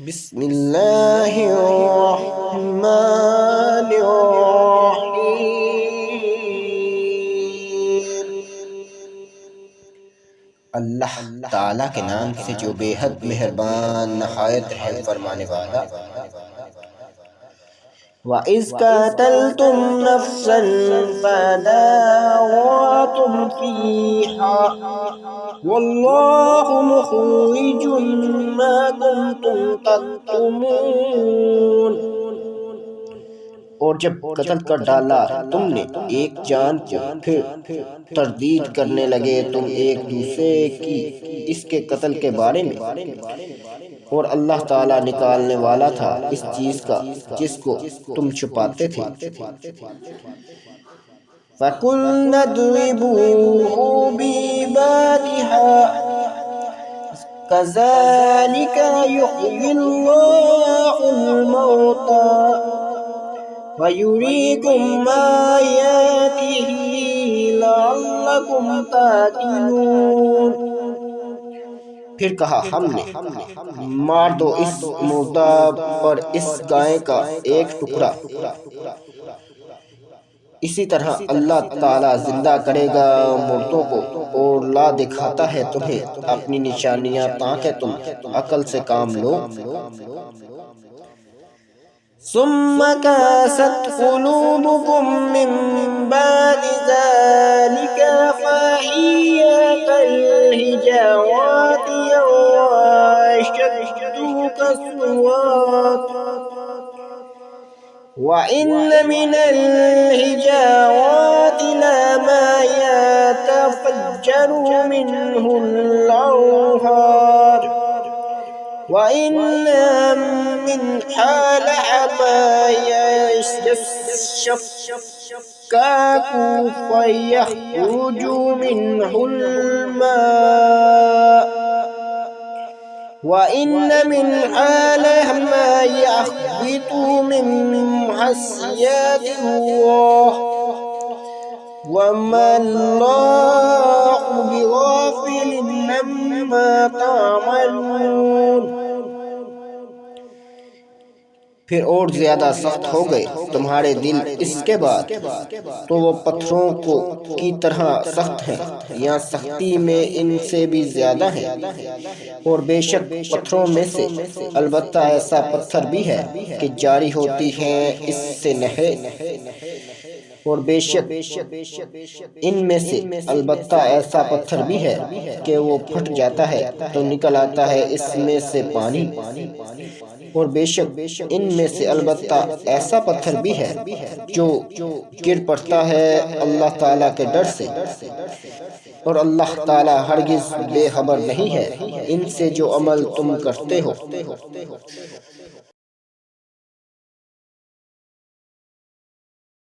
بسم اللہ الرحمن الرحیم۔ اللہ تعالیٰ کے نام سے جو بے حد مہربان نہایت رحم فرمانے والا۔ وَإِذْ قَتَلْتُمْ نَفْسًا فَادَارَأْتُمْ فِيهَا وَاللَّهُ مُخْرِجٌ مَا كُنْتُمْ تَكْتُمُونَ۔ اور جب قتل کر ڈالا تم نے ایک جان کو، پھر تردید کرنے لگے تم ایک دوسرے کی اس کے قتل کے بارے میں، اور اللہ تعالیٰ نکالنے والا تھا اس چیز کا جس کو تم چھپاتے تھے۔ فَقُلْنَا اضْرِبُوهُ بِبَابِهَا كَذَلِكَ يُحْيِي اللَّهُ الْمَوْتَى وَيُرِيكُمْ آيَاتِهِ لَعَلَّكُمْ تَعْقِلُونَ۔ پھر کہا ہم نے، مار دو اس مردہ پر اس گائے کا ایک ٹکڑا، اسی طرح اللہ تعالیٰ زندہ کرے گا مردوں کو اور لا دکھاتا ہے تمہیں اپنی نشانیاں تاکہ تم عقل سے کام لو۔ ثم قست قلوبكم من بعد ذلك فهي كالحجارة أو أشد قسوة وإن من الحجارة لما يتفجر منه الأنهار وإن منها لما يشقق فيخرج منه الماء وإن منها لما يهبط من خشية الله وما الله بغافل عما تعملون۔ پھر اور زیادہ سخت ہو گئے تمہارے دل اس کے بعد، تو وہ پتھروں کی طرح سخت ہیں یا سختی میں ان سے بھی زیادہ ہیں۔ اور بے شک پتھروں میں سے البتہ ایسا پتھر بھی ہے کہ جاری ہوتی ہیں اس سے نہریں، اور بے شک ان میں سے البتہ ایسا پتھر بھی ہے کہ وہ پھٹ جاتا ہے تو نکل آتا ہے اس میں سے پانی، اور بے شک ان میں سے البتہ ایسا پتھر بھی ہے جو گر پڑتا ہے اللہ تعالیٰ کے ڈر سے، اور اللہ تعالیٰ ہرگز بے خبر نہیں ہے ان سے جو عمل تم کرتے ہو۔